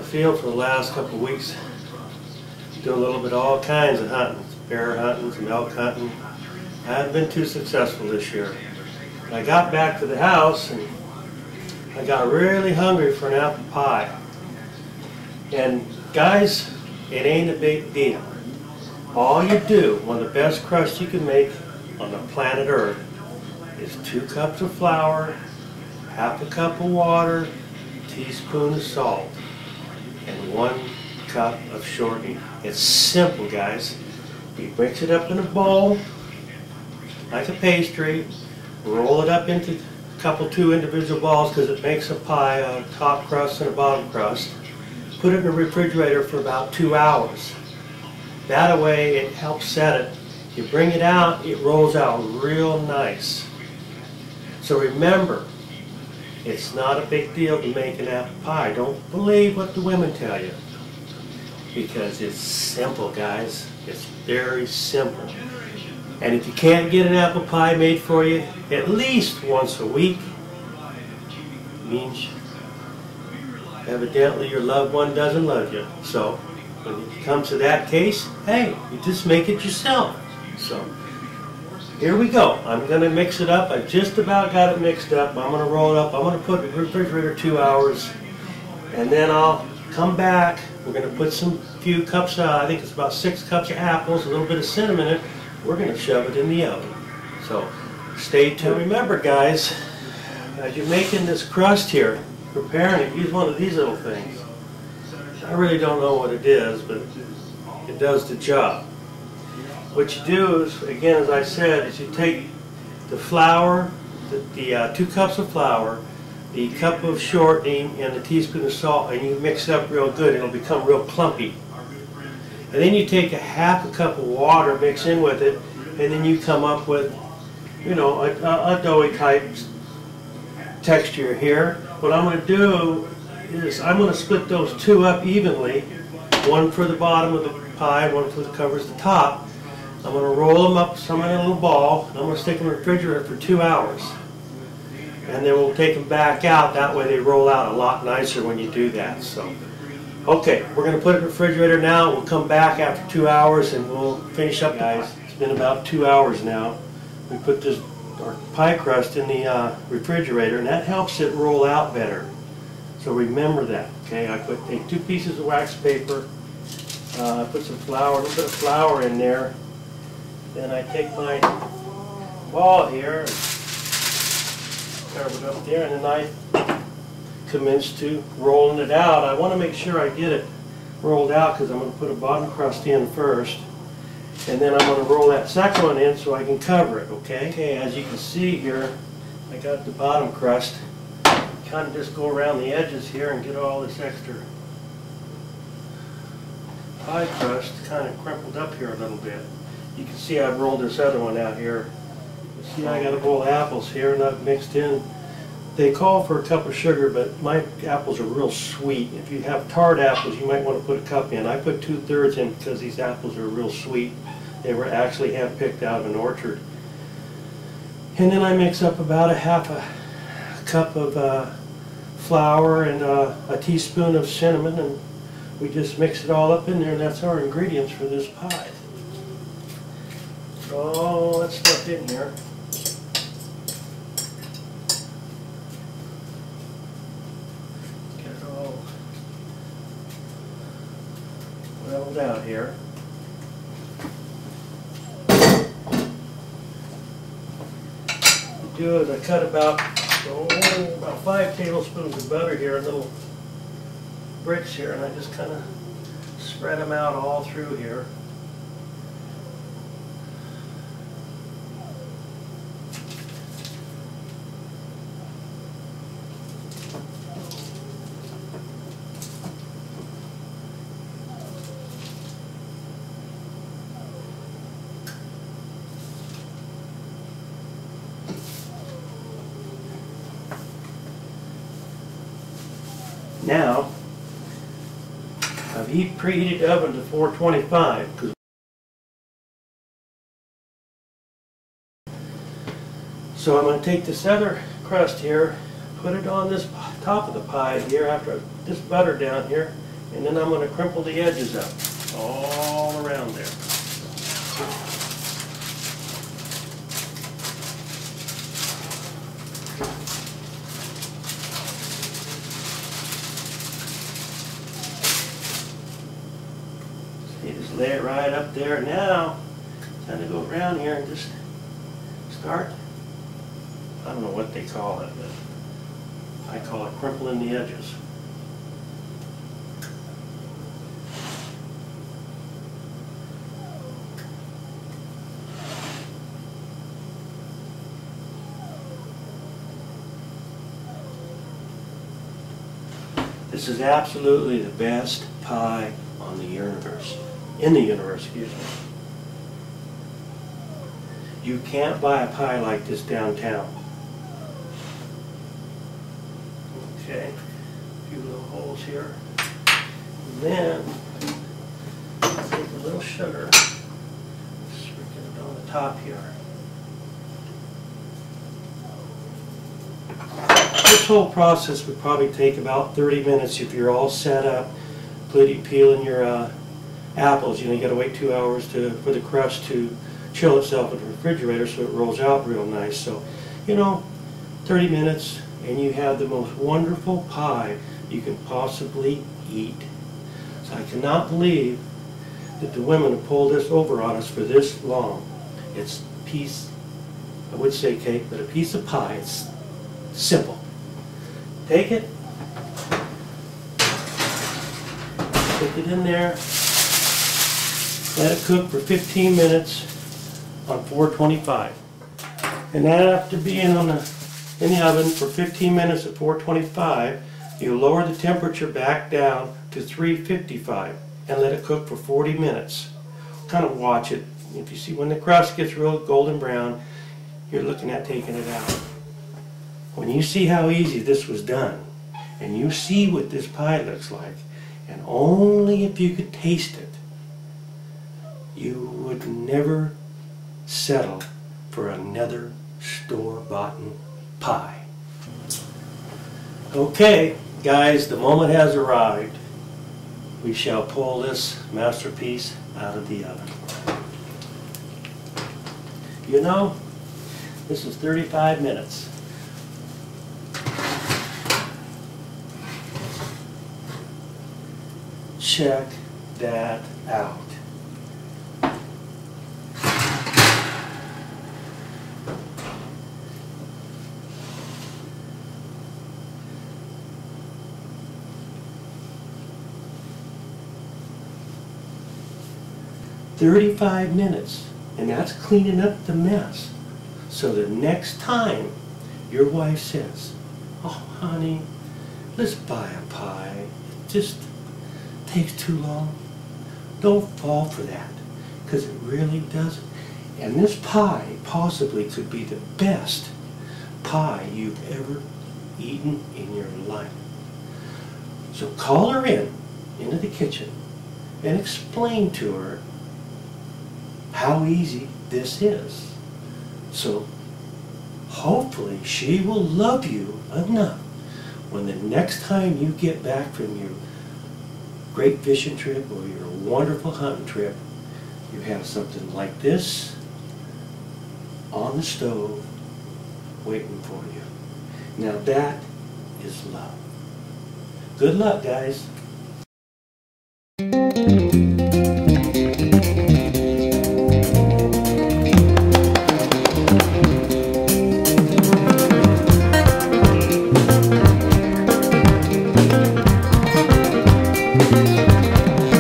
field for the last couple of weeks, doing a little bit of all kinds of hunting, bear hunting, some elk hunting. I haven't been too successful this year. I got back to the house and I got really hungry for an apple pie. And guys, it ain't a big deal. All you do, one of the best crusts you can make on the planet Earth, is 2 cups of flour, half a cup of water, a teaspoon of salt, and 1 cup of shortening. It's simple, guys. You mix it up in a bowl, like a pastry, roll it up into two individual balls because it makes a pie, a top crust and a bottom crust. Put it in the refrigerator for about 2 hours. That way it helps set it. You bring it out, it rolls out real nice. So remember, it's not a big deal to make an apple pie. Don't believe what the women tell you, because it's simple, guys. It's very simple. And if you can't get an apple pie made for you at least once a week, it means evidently your loved one doesn't love you. So when it comes to that case, hey, you just make it yourself. So here we go. I'm going to mix it up. I just about got it mixed up. I'm going to roll it up. I'm going to put it in the refrigerator 2 hours, and then I'll come back. We're going to put some few cups, I think it's about 6 cups of apples, a little bit of cinnamon in it. We're going to shove it in the oven. So stay tuned. Remember, guys, as you're making this crust here, preparing it, use one of these little things. I really don't know what it is, but it does the job. What you do is, again, as I said, is you take the flour, the 2 cups of flour, the cup of shortening, and a teaspoon of salt, and you mix it up real good. It'll become real clumpy. And then you take half a cup of water, mix in with it, and then you come up with, you know, a doughy type texture here. What I'm going to do is I'm going to split those 2 up evenly, one for the bottom of the pie, one for the covers the top. I'm going to roll them up some in a little ball. I'm going to stick them in the refrigerator for 2 hours. And then we'll take them back out. That way they roll out a lot nicer when you do that. So, okay, we're going to put it in the refrigerator now. We'll come back after 2 hours and we'll finish up, guys. It's been about 2 hours now. We put our pie crust in the refrigerator, and that helps it roll out better. So remember that, okay? I take 2 pieces of wax paper, put some flour, a little bit of flour in there. Then I take my ball here, and cover it up there, and then I commence to rolling it out. I want to make sure I get it rolled out because I'm going to put a bottom crust in first, and then I'm going to roll that second one in so I can cover it, okay? Okay, as you can see here, I got the bottom crust. Kind of just go around the edges here and get all this extra pie crust kind of crumpled up here a little bit. You can see I've rolled this other one out here. You see I got a bowl of apples here and I've mixed in. They call for a cup of sugar, but my apples are real sweet. If you have tart apples, you might want to put a cup in. I put 2/3 in because these apples are real sweet. They were actually hand-picked out of an orchard. And then I mix up about a half a cup of flour and a teaspoon of cinnamon, and we just mix it all up in there, and that's our ingredients for this pie. Put all that stuff in here. Get it all leveled out here. What I do is I cut about 5 tablespoons of butter here in little bricks here, and I just kind of spread them out all through here. Now, I've preheated the oven to 425. So I'm going to take this other crust here, put it on this top of the pie here after this butter down here, And then I'm going to crimple the edges up all around there. You just lay it right up there. Now, time to go around here and just start, I don't know what they call it, but I call it crimpling the edges. This is absolutely the best pie on the universe. In the universe, excuse me. You can't buy a pie like this downtown. Okay, a few little holes here. And then, take a little sugar, sprinkle it on the top here. This whole process would probably take about 30 minutes if you're all set up, including peeling your apples. You know, you got to wait 2 hours for the crust to chill itself in the refrigerator so it rolls out real nice. So, you know, 30 minutes and you have the most wonderful pie you can possibly eat. So I cannot believe that the women have pulled this over on us for this long. It's a piece, I would say cake, but a piece of pie. It's simple. Take it, stick it in there, let it cook for 15 minutes on 425. And then after being in the oven for 15 minutes at 425, you lower the temperature back down to 355 and let it cook for 40 minutes. Kind of watch it. If you see when the crust gets real golden brown, you're looking at taking it out. When you see how easy this was done, and you see what this pie looks like, and only if you could taste it, you would never settle for another store-bought pie. Okay, guys, the moment has arrived. We shall pull this masterpiece out of the oven. You know, this is 35 minutes. Check that out. "35 minutes, and that's cleaning up the mess. So the next time your wife says, 'Oh, honey, let's buy a pie,' it just takes too long, don't fall for that, because it really doesn't. And this pie possibly could be the best pie you've ever eaten in your life. So call her into the kitchen and explain to her how easy this is. So hopefully she will love you enough when the next time you get back from your great fishing trip or your wonderful hunting trip, you have something like this on the stove waiting for you. Now that is love. Good luck, guys.